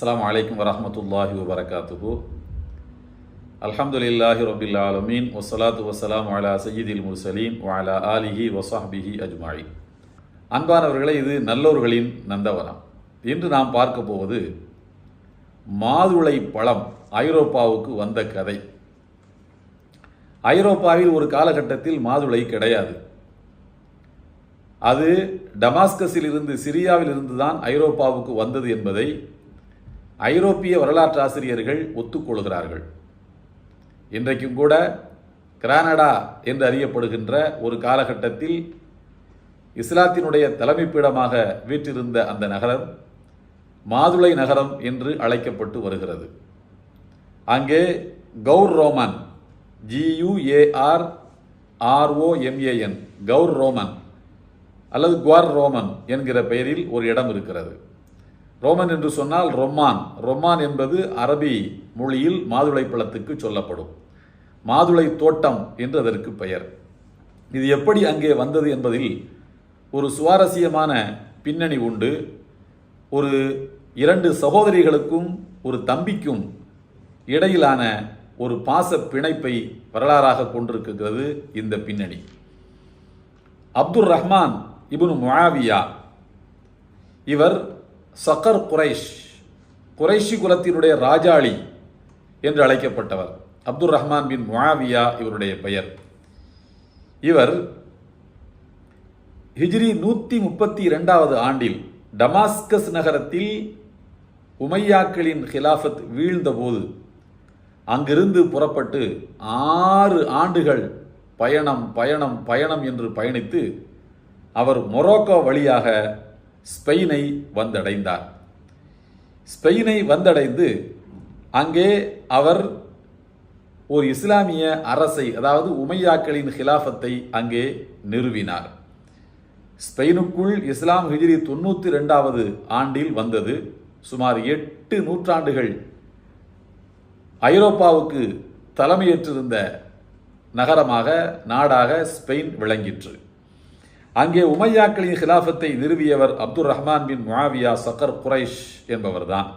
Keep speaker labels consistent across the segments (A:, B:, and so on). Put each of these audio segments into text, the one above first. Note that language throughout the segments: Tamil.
A: அஸ்ஸலாமு அலைக்கும் வரஹ்மத்துல்லாஹி வபரகாத்துஹு. அல்ஹம்துலில்லாஹி ரப்பில் ஆலமீன் வஸ்ஸலாத்து வஸ்ஸலாமு அலா சய்யிதில் முர்சலீன் வ அலா ஆலிஹி வஸஹ்பிஹி அஜ்மஈன். அன்பானவர்களே, இது நல்லோர்களின் நந்தவனம். இன்று நாம் பார்க்க போவது மாதுளை பழம் ஐரோப்பாவுக்கு வந்த கதை. ஐரோப்பாவில் ஒரு காலகட்டத்தில் மாதுளை கிடையாது. அது டமாஸ்கஸில் இருந்து, சிரியாவில் இருந்து தான் ஐரோப்பாவுக்கு வந்தது என்பதை ஐரோப்பிய வரலாற்று ஆசிரியர்கள் ஒத்துக்கொள்கிறார்கள். இன்றைக்கும் கூட கிரானடா என்று அறியப்படுகின்ற ஒரு காலகட்டத்தில் இஸ்லாத்தினுடைய தலைமைப்பீடமாக வீற்றிருந்த அந்த நகரம் மாதுளை நகரம் என்று அழைக்கப்பட்டு வருகிறது. அங்கே Guarroman, GUARROMAN, Guarroman அல்லது குவார் ரோமன் என்கிற பெயரில் ஒரு இடம் இருக்கிறது. ரோமன் என்று சொன்னால் ரொம்மான். ரொம்மான் என்பது அரபி மொழியில் மாதுளை பழத்துக்கு சொல்லப்படும். மாதுளை தோட்டம் என்று அதற்கு பெயர். இது எப்படி அங்கே வந்தது என்பதில் ஒரு சுவாரஸ்யமான பின்னணி உண்டு. ஒரு இரண்டு சகோதரிகளுக்கும் ஒரு தம்பிக்கும் இடையிலான ஒரு பாச பிணைப்பை வரலாறாக கொண்டிருக்கிறது இந்த பின்னணி. அப்துர் ரஹ்மான் இப்னு முஆவியா, இவர் சக்கர் குறைஷி குலத்தினுடைய ராஜாளி என்று அழைக்கப்பட்டவர். அப்துர் ரஹ்மான் பின் முஆவியா இவருடைய பெயர். இவர் ஹிஜ்ரி 132வது ஆண்டில் டமாஸ்கஸ் நகரத்தில் உமையாக்களின் ஹிலாஃபத் வீழ்ந்தபோது அங்கிருந்து புறப்பட்டு 6 ஆண்டுகள் பயணம் என்று பயணித்து அவர் மொரோக்கோ வழியாக ஸ்பெயினை வந்தடைந்தார். ஸ்பெயினை வந்தடைந்து அங்கே அவர் ஒரு இஸ்லாமிய அரசை, அதாவது உமையாக்களின் ஹிலாஃபத்தை அங்கே நிறுவினார். ஸ்பெயினுக்குள் இஸ்லாம் ஹிஜ்ரி 92வது ஆண்டில் வந்தது. சுமார் 8 நூற்றாண்டுகள் ஐரோப்பாவுக்கு தலைமையேற்றிருந்த நகரமாக, நாடாக ஸ்பெயின் விளங்கிற்று. அங்கே உமையாக்களின் ஹிலாஃபத்தை நிறுவியவர் அப்துர் ரஹ்மான் பின் முஆவியா சக்கர் குரைஷ் என்பவர்தான்.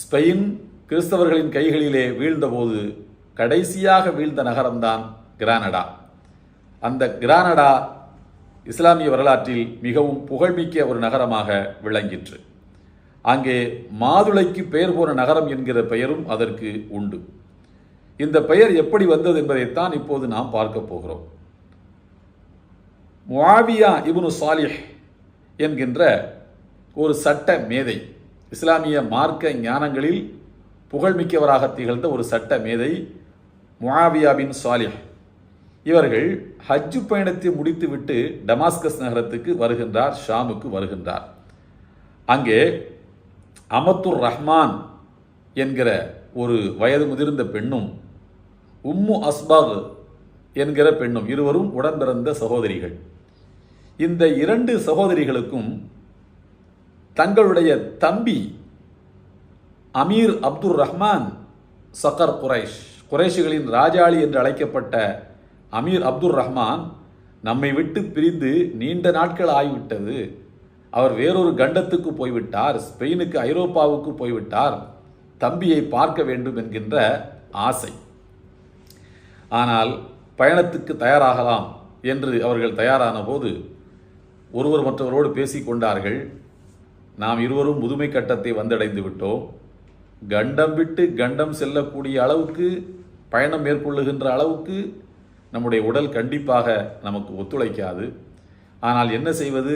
A: ஸ்பெயின் கிறிஸ்தவர்களின் கைகளிலே வீழ்ந்தபோது கடைசியாக வீழ்ந்த நகரம்தான் கிரானடா. அந்த கிரானடா இஸ்லாமிய வரலாற்றில் மிகவும் புகழ்மிக்க ஒரு நகரமாக விளங்கிற்று. அங்கே மாதுளைக்கு பெயர் போன நகரம் என்கிற பெயரும் அதற்கு உண்டு. இந்த பெயர் எப்படி வந்தது என்பதைத்தான் இப்போது நாம் பார்க்க போகிறோம். முஆவியா இப்னு சாலிஹ் என்கின்ற ஒரு சட்ட மேதை, இஸ்லாமிய மார்க்க ஞானங்களில் புகழ்மிக்கவராக திகழ்ந்த ஒரு சட்ட மேதை முஆவியா பின் சாலிஹ். இவர்கள் ஹஜ் பயணத்தை முடித்துவிட்டு டமாஸ்கஸ் நகரத்துக்கு வருகின்றார், ஷாமுக்கு வருகின்றார். அங்கே அமத்துர் ரஹ்மான் என்கிற ஒரு வயது முதிர்ந்த பெண்ணும் உம்மு அஸ்பாக் என்கிற பெண்ணும், இருவரும் உடன் பிறந்த சகோதரிகள். இந்த 2 சகோதரிகளுக்கும் தங்களுடைய தம்பி அமீர் அப்துர் ரஹ்மான் சக்கர் குறைஷிகளின் ராஜாளி என்று அழைக்கப்பட்ட அமீர் அப்துர் ரஹ்மான் நம்மை விட்டு பிரிந்து நீண்ட நாட்கள் ஆகிவிட்டது. அவர் வேறொரு கண்டத்துக்கு போய்விட்டார், ஸ்பெயினுக்கு, ஐரோப்பாவுக்கு போய்விட்டார். தம்பியை பார்க்க வேண்டும் என்கின்ற ஆசை. ஆனால் பயணத்துக்கு தயாராகலாம் என்று அவர்கள் தயாரான போது ஒருவர் மற்றவரோடு பேசிக்கொண்டார்கள். நாம் இருவரும் முதுமை கட்டத்தை வந்தடைந்து விட்டோம். கண்டம் விட்டு கண்டம் செல்லக்கூடிய அளவுக்கு, பயணம் மேற்கொள்ளுகின்ற அளவுக்கு நம்முடைய உடல் கண்டிப்பாக நமக்கு ஒத்துழைக்காது. ஆனால் என்ன செய்வது?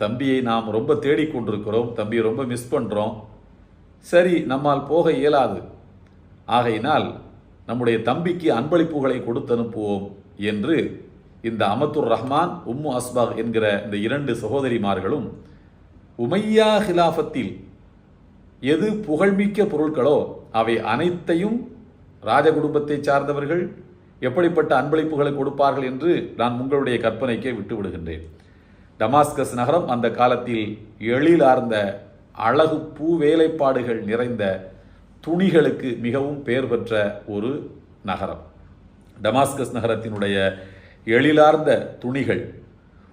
A: தம்பியை நாம் ரொம்ப தேடிக்கொண்டிருக்கிறோம், தம்பியை ரொம்ப மிஸ் பண்ணுறோம். சரி, நம்மால் போக இயலாது. ஆகையினால் நம்முடைய தம்பிக்கு அன்பளிப்புகளை கொடுத்து அனுப்புவோம் என்று இந்த அமத்துர் ரஹ்மான், உம்மு அஸ்பாக் என்கிற இந்த 2 சகோதரிமார்களும் உமையா ஹிலாஃபத்தில் எது புகழ்மிக்க பொருட்களோ அவை அனைத்தையும், ராஜ குடும்பத்தை சார்ந்தவர்கள் எப்படிப்பட்ட அன்பளிப்புகளை கொடுப்பார்கள் என்று நான் உங்களுடைய கற்பனைக்கே விட்டு விடுகின்றேன். டமாஸ்கஸ் நகரம் அந்த காலத்தில் எழிலார்ந்த அழகு பூ வேலைப்பாடுகள் நிறைந்த துணிகளுக்கு மிகவும் பெயர் பெற்ற ஒரு நகரம். டமாஸ்கஸ் நகரத்தினுடைய எழிலார்ந்த துணிகள்,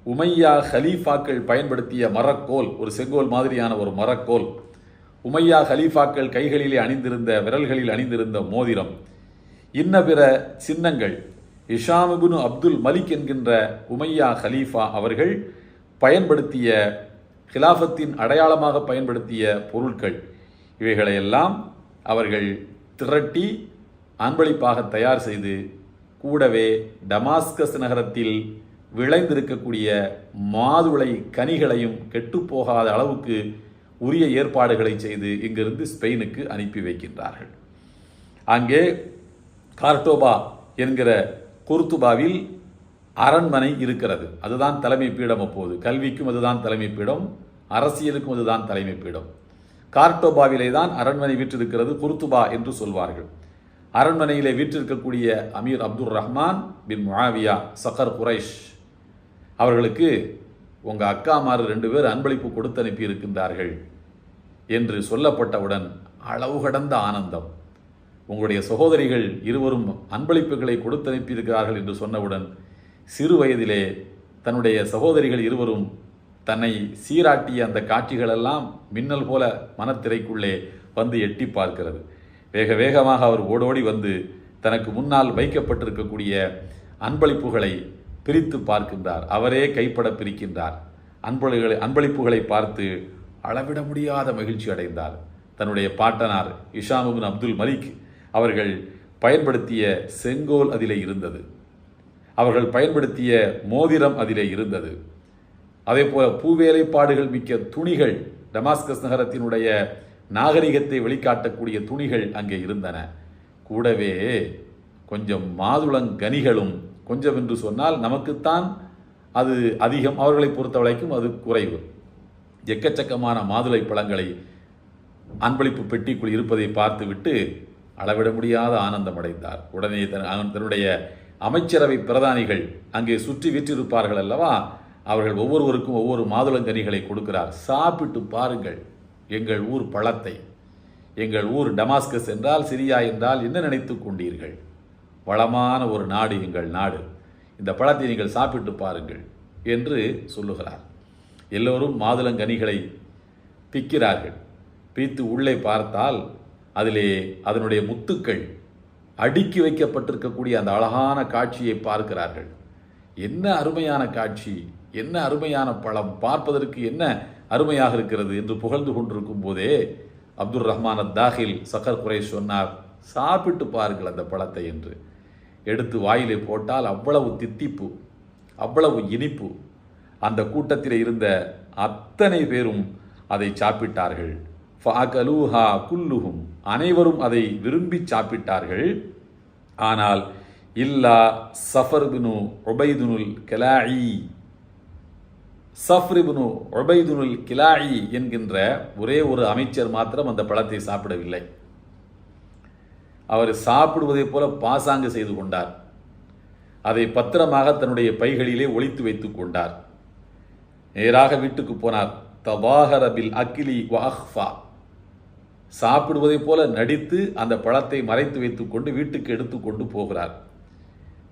A: உமையா ஹலீஃபாக்கள் பயன்படுத்திய மரக்கோல், ஒரு செங்கோல் மாதிரியான ஒரு மரக்கோல், உமையா கலீஃபாக்கள் கைகளிலே அணிந்திருந்த விரல்களில் அணிந்திருந்த மோதிரம், இன்ன பிற சின்னங்கள், ஹிஷாம் இப்னு அப்துல் மலிக் என்கின்ற உமையா கலீஃபா அவர்கள் பயன்படுத்திய ஹிலாஃபத்தின் அடையாளமாக பயன்படுத்திய பொருட்கள், இவைகளையெல்லாம் அவர்கள் திரட்டி அன்பளிப்பாக தயார் செய்து, கூடவே டமாஸ்கஸ் நகரத்தில் விளைந்திருக்கக்கூடிய மாதுளை கனிகளையும் கெட்டுப்போகாத அளவுக்கு உரிய ஏற்பாடுகளை செய்து இங்கிருந்து ஸ்பெயினுக்கு அனுப்பி வைக்கின்றார்கள். அங்கே கார்டோபா என்கிற குர்துபாவில் அரண்மனை இருக்கிறது. அதுதான் தலைமை பீடம். அப்போது கல்விக்கும் அதுதான் தலைமை பீடம், அரசியலுக்கும் அதுதான் தலைமை பீடம். கார்டோபாவிலே தான் அரண்மனை வீற்றிருக்கிறது, குர்துபா என்று சொல்வார்கள். அரண்மனையிலே வீற்றிருக்கக்கூடிய அமீர் அப்துல் ரஹ்மான் பின் முஆவியா சகர் குரைஷ் அவர்களுக்கு உங்கள் அக்காமார் 2 பேர் அன்பளிப்பு கொடுத்து அனுப்பி இருக்கின்றார்கள் என்று சொல்லப்பட்டவுடன் அளவு கடந்த ஆனந்தம். உங்களுடைய சகோதரிகள் இருவரும் அன்பளிப்புகளை கொடுத்து அனுப்பியிருக்கிறார்கள் என்று சொன்னவுடன் சிறு வயதிலே தன்னுடைய சகோதரிகள் இருவரும் தன்னை சீராட்டிய அந்த காட்சிகளெல்லாம் மின்னல் போல மனத்திரைக்குள்ளே வந்து எட்டி பார்க்கிறது. வேக வேகமாக அவர் ஓடோடி வந்து தனக்கு முன்னால் வைக்கப்பட்டிருக்கக்கூடிய அன்பளிப்புகளை பிரித்து பார்க்கின்றார். அவரே கைப்பட பிரிக்கின்றார். அன்பளிப்புகளை பார்த்து அளவிட முடியாத மகிழ்ச்சி அடைந்தார். தன்னுடைய பாட்டனார் ஹிஷாம் இப்னு அப்துல் மலிக் அவர்கள் பயன்படுத்திய செங்கோல் அதிலே இருந்தது. அவர்கள் பயன்படுத்திய மோதிரம் அதிலே இருந்தது. அதே போல பூவேலைப்பாடுகள் மிக்க துணிகள், டமாஸ்கஸ் நகரத்தினுடைய நாகரிகத்தை வெளிக்காட்டக்கூடிய துணிகள் அங்கே இருந்தன. கூடவே கொஞ்சம் மாதுளங்கனிகளும், கொஞ்சம் என்று சொன்னால் நமக்குத்தான் அது அதிகம், அவர்களை பொறுத்தவரைக்கும் அது குறைவு. எக்கச்சக்கமான மாதுளை பழங்களை அன்பளிப்பு பெட்டிக்குள் இருப்பதை பார்த்துவிட்டு அளவிட முடியாத ஆனந்தம் அடைந்தார். உடனே தன்னுடைய அமைச்சரவை பிரதானிகள் அங்கே சுற்றி வீற்றிருப்பார்கள் அல்லவா, அவர்கள் ஒவ்வொருவருக்கும் ஒவ்வொரு மாதுளங்கனிகளை கொடுக்கிறார். சாப்பிட்டு பாருங்கள் எங்கள் ஊர் பழத்தை. எங்கள் ஊர் டமாஸ்கஸ் என்றால், சிரியா என்றால் என்ன நினைத்து கொண்டீர்கள்? வளமான ஒரு நாடு எங்கள் நாடு. இந்த பழத்தை நீங்கள் சாப்பிட்டு பாருங்கள் என்று சொல்லுகிறார். எல்லோரும் மாதுளங்கனிகளை பிக்கிறார்கள். பிய்த்து உள்ளே பார்த்தால் அதிலே அதனுடைய முத்துக்கள் அடுக்கி வைக்கப்பட்டிருக்கக்கூடிய அந்த அழகான காட்சியை பார்க்கிறார்கள். என்ன அருமையான காட்சி, என்ன அருமையான பழம், பார்ப்பதற்கு என்ன அருமையாக இருக்கிறது என்று புகழ்ந்து கொண்டிருக்கும் போதே அப்துல் ரஹ்மான் தாஹில் சகர் குரைஷ் சொன்னார், சாப்பிட்டு பாருங்கள் அந்த பழத்தை என்று. எடுத்து வாயிலே போட்டால் அவ்வளவு தித்திப்பு, அவ்வளவு இனிப்பு. அந்த கூட்டத்தில் இருந்த அத்தனை பேரும் அதை சாப்பிட்டார்கள். ஃபஅகலூஹா குல்லுஹும், அனைவரும் அதை விரும்பி சாப்பிட்டார்கள். ஆனால் இல்லா சஃபர் பினு உபைதுனுல் கிலாயி, சஃப்ர் பினு உபைதுனுல் கிலாயி என்கின்ற ஒரே ஒரு அமைச்சர் மாத்திரம் அந்த பழத்தை சாப்பிடவில்லை. அவர் சாப்பிடுவதைப் போல பாசாங்கு செய்து கொண்டார். அதை பத்திரமாக தன்னுடைய பைகளிலே ஒளித்து வைத்துக் கொண்டார். நேராக வீட்டுக்கு போனார். தபாஹர பில் அக்கிலி வ அஹ்ஃபா, சாப்பிடுவதைப் போல நடித்து அந்த பழத்தை மறைத்து வைத்துக் கொண்டு வீட்டுக்கு எடுத்துக்கொண்டு போகிறார்.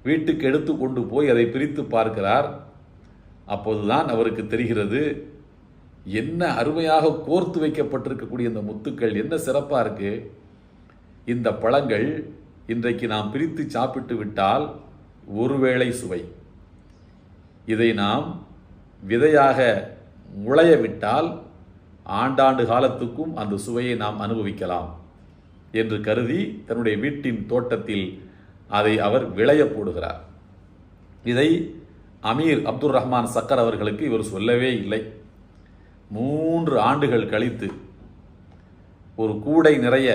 A: வீட்டுக்கு எடுத்துக்கொண்டு போய் அதை பிரித்து பார்க்கிறார். அப்போதுதான் அவருக்கு தெரிகிறது, என்ன அருமையாக கோர்த்து வைக்கப்பட்டிருக்கக்கூடிய இந்த முத்துக்கள் என்ன சிறப்பாக இருக்கு. இந்த பழங்கள் இன்றைக்கு நாம் பிரித்து சாப்பிட்டு விட்டால் ஒருவேளை சுவை, இதை நாம் விதையாக முளைய விட்டால் ஆண்டாண்டு காலத்துக்கும் அந்த சுவையை நாம் அனுபவிக்கலாம் என்று கருதி தன்னுடைய வீட்டின் தோட்டத்தில் அதை அவர் விளைய போடுகிறார். இதை அமீர் அப்துல் ரஹ்மான் சக்கர் அவர்களுக்கு இவர் சொல்லவே இல்லை. 3 ஆண்டுகள் கழித்து ஒரு கூடை நிறைய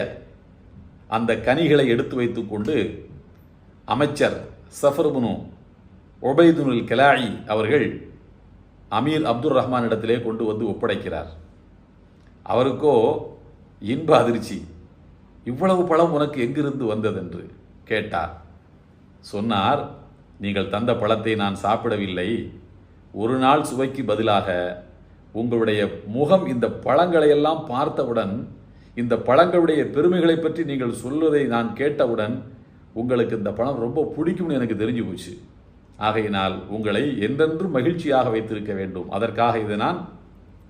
A: அந்த கனிகளை எடுத்து வைத்துக்கொண்டு அமைச்சர் சஃபர் பினு உபைதுனுல் கிலாயி அவர்கள் அமீர் அப்துல் ரஹ்மான் இடத்திலே கொண்டு வந்து ஒப்படைக்கிறார். அவருக்கோ இன்ப அதிர்ச்சி. இவ்வளவு பழம் உனக்கு எங்கிருந்து வந்ததென்று கேட்டார். சொன்னார், நீங்கள் தந்த பழத்தை நான் சாப்பிடவில்லை. ஒரு நாள் சுவைக்கு பதிலாக உங்களுடைய முகம் இந்த பழங்களையெல்லாம் பார்த்தவுடன், இந்த பழங்களுடைய பெருமைகளை பற்றி நீங்கள் சொல்வதை நான் கேட்டவுடன் உங்களுக்கு இந்த பழம் ரொம்ப பிடிக்கும்னு எனக்கு தெரிஞ்சு போச்சு. ஆகையினால் உங்களை என்றென்றும் மகிழ்ச்சியாக வைத்திருக்க வேண்டும், அதற்காக இதை நான்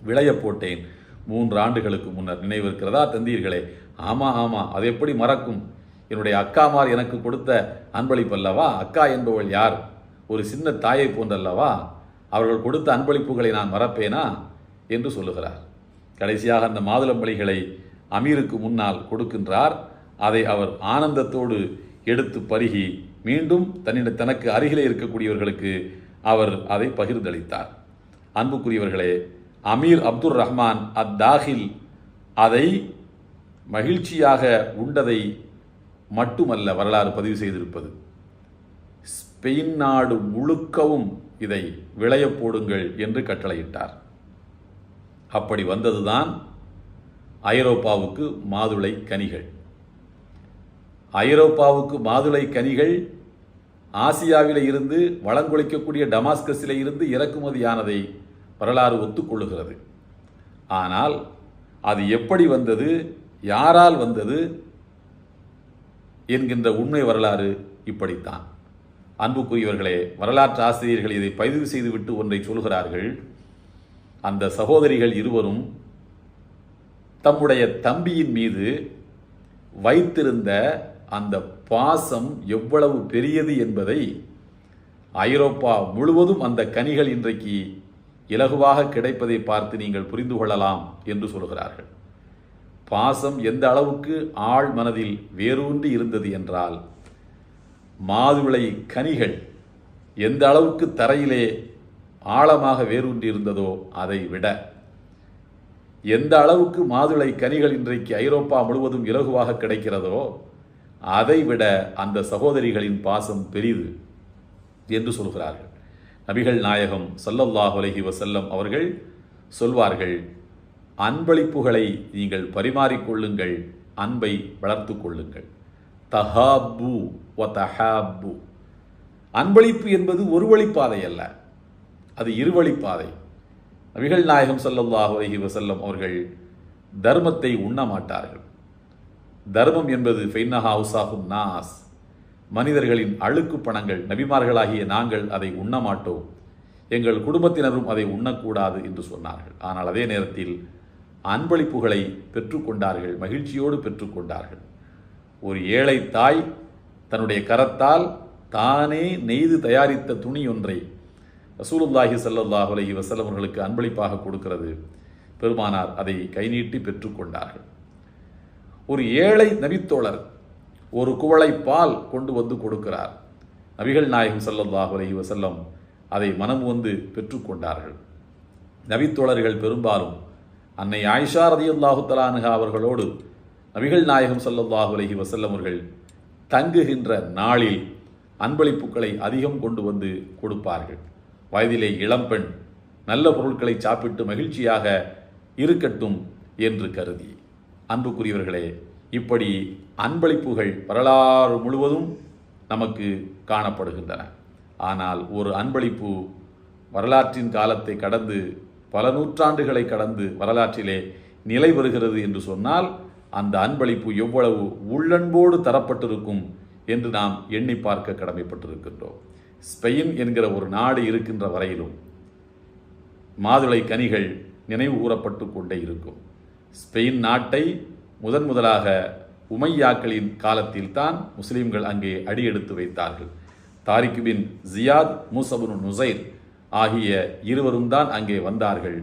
A: விளைய போட்டேன். 3 ஆண்டுகளுக்கு முன்னர். நினைவிருக்கிறதா தந்தீர்களே? ஆமாம், அது எப்படி மறக்கும்? என்னுடைய அக்காமார் எனக்கு கொடுத்த அன்பளிப்பு அல்லவா? அக்கா என்பவள் யார்? ஒரு சின்ன தாயை போன்றல்லவா? அவர்கள் கொடுத்த அன்பளிப்புகளை நான் மறப்பேனா என்று சொல்லுகிறார். கடைசியாக அந்த மாதுளம்பளிகளை அமீருக்கு முன்னால் கொடுக்கின்றார். அதை அவர் ஆனந்தத்தோடு எடுத்து பருகி மீண்டும் தனக்கு அருகிலே இருக்கக்கூடியவர்களுக்கு அவர் அதை பகிர்ந்தளித்தார். அன்புக்குரியவர்களே, அமீர் அப்துர் ரஹ்மான் அத்தாஹில் அதை மகிழ்ச்சியாக உண்டதை மட்டுமல்ல வரலாறு பதிவு செய்திருப்பது, ஸ்பெயின் நாடு முழுக்கவும் இதை விளைய போடுங்கள் என்று கட்டளையிட்டார். அப்படி வந்ததுதான் ஐரோப்பாவுக்கு மாதுளை கனிகள். ஐரோப்பாவுக்கு மாதுளை கனிகள் ஆசியாவிலே இருந்து வளங்கொழிக்கக்கூடிய டமாஸ்கஸிலே இருந்து இறக்குமதியானதை வரலாறு ஒத்துக்கொள்ளுகிறது. ஆனால் அது எப்படி வந்தது, யாரால் வந்தது என்கின்ற உண்மை வரலாறு இப்படித்தான். அன்புக்குரியவர்களே, வரலாற்று ஆசிரியர்கள் இதை பதிவு செய்துவிட்டு ஒன்றை சொல்கிறார்கள். அந்த சகோதரிகள் இருவரும் தம்முடைய தம்பியின் மீது வைத்திருந்த அந்த பாசம் எவ்வளவு பெரியது என்பதை ஐரோப்பா முழுவதும் அந்த கனிகள் இன்றைக்கு இலகுவாக கிடைப்பதை பார்த்து நீங்கள் புரிந்து கொள்ளலாம் என்று சொல்கிறார்கள். பாசம் எந்த அளவுக்கு ஆழ் மனதில் வேரூன்றி இருந்தது என்றால், மாதுளை கனிகள் எந்த அளவுக்கு தரையிலே ஆழமாக வேரூன்றி இருந்ததோ அதை விட, எந்த அளவுக்கு மாதுளை கனிகள் இன்றைக்கு ஐரோப்பா முழுவதும் இலகுவாக கிடைக்கிறதோ அதை விட அந்த சகோதரிகளின் பாசம் பெரிது என்று சொல்கிறார்கள். நபிகள் நாயகம் ஸல்லல்லாஹு அலைஹி வஸல்லம் அவர்கள் சொல்வார்கள், அன்பளிப்புகளை நீங்கள் பரிமாறிக்கொள்ளுங்கள், அன்பை வளர்த்து கொள்ளுங்கள். தஹாப்பு வ தஹாப்பு. அன்பளிப்பு என்பது ஒரு வழிப்பாதை அல்ல, அது இருவழிப்பாதை. நபிகள் நாயகம் ஸல்லல்லாஹு அலைஹி வஸல்லம் அவர்கள் தர்மத்தை உண்ண மாட்டார்கள். தர்மம் என்பது ஃபைன்னஹா அவ்சாஹுன் நாஸ், மனிதர்களின் அழுக்கு பணங்கள். நபிமார்களாகிய நாங்கள் அதை உண்ண மாட்டோம், எங்கள் குடும்பத்தினரும் அதை உண்ணக்கூடாது என்று சொன்னார்கள். ஆனால் அதே நேரத்தில் அன்பளிப்புகளை பெற்றுக்கொண்டார்கள், மகிழ்ச்சியோடு பெற்றுக்கொண்டார்கள். ஒரு ஏழை தாய் தன்னுடைய கரத்தால் தானே நெய்து தயாரித்த துணி ஒன்றை ரசூலுல்லாஹி ஸல்லல்லாஹு அலைஹி வஸல்லம் அவர்களுக்கு அன்பளிப்பாக கொடுக்கிறது. பெருமானார் அதை கை நீட்டி பெற்றுக்கொண்டார்கள். ஒரு ஏழை நபித்தோழர் ஒரு குவளை பால் கொண்டு வந்து கொடுக்கிறார். நபிகள் நாயகம் ஸல்லல்லாஹு அலைஹி வஸல்லம் அதை மனம் வந்து பெற்றுக்கொண்டார்கள். நபித்தோழர்கள் பெரும்பாலும் அன்னை ஆயிஷா ரலியல்லாஹு தஆலா அன்ஹா அவர்களோடு நபிகள் நாயகம் ஸல்லல்லாஹு அலைஹி வஸல்லம் அவர்கள் தங்குகின்ற நாளில் அன்பளிப்புகளை அதிகம் கொண்டு வந்து கொடுப்பார்கள். வயதிலே இளம்பெண் நல்ல பொருட்களை சாப்பிட்டு மகிழ்ச்சியாக இருக்கட்டும் என்று கருதி. அன்புக்குரியவர்களே, இப்படி அன்பளிப்புகள் வரலாறு முழுவதும் நமக்கு காணப்படுகின்றன. ஆனால் ஒரு அன்பளிப்பு வரலாற்றின் காலத்தை கடந்து பல நூற்றாண்டுகளை கடந்து வரலாற்றிலே நிலை பெறுகிறது என்று சொன்னால் அந்த அன்பளிப்பு எவ்வளவு உள்ளன்போடு தரப்பட்டிருக்கும் என்று நாம் எண்ணி பார்க்க கடமைப்பட்டிருக்கின்றோம். ஸ்பெயின் என்கிற ஒரு நாடு இருக்கின்ற வரையிலும் மாதுளை கனிகள் நினைவு கூறப்பட்டு கொண்டே இருக்கும். ஸ்பெயின் நாட்டை முதலாக உமையாக்களின் காலத்தில் தான் முஸ்லிம்கள் அங்கே அடியெடுத்து வைத்தார்கள். தாரிக் பின் ஜியாத், மூஸா பின் நுசைர் ஆகிய இருவரும் தான் அங்கே வந்தார்கள்.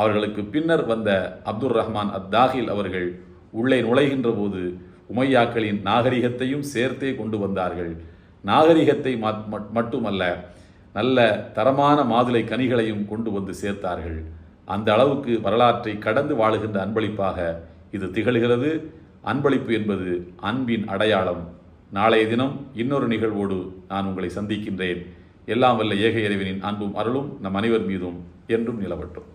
A: அவர்களுக்கு பின்னர் வந்த அப்துர் ரஹ்மான் அத்தாஹில் அவர்கள் உள்ளே நுழைகின்ற போது உமையாக்களின் நாகரிகத்தையும் சேர்த்தே கொண்டு வந்தார்கள். நாகரிகத்தை மட்டுமல்ல, நல்ல தரமான மாதுளை கனிகளையும் கொண்டு வந்து சேர்த்தார்கள். அந்த அளவுக்கு வரலாற்றை கடந்து வாழுகின்ற அன்பளிப்பாக இது திகழ்கிறது. அன்பளிப்பு என்பது அன்பின் அடையாளம். நாளைய தினம் இன்னொரு நிகழ்வோடு நான் உங்களை சந்திக்கின்றேன். எல்லாம் வல்ல ஏக இறைவனின் அன்பும் அருளும் நம் அனைவர் மீதும் என்றும் நிலவட்டும்.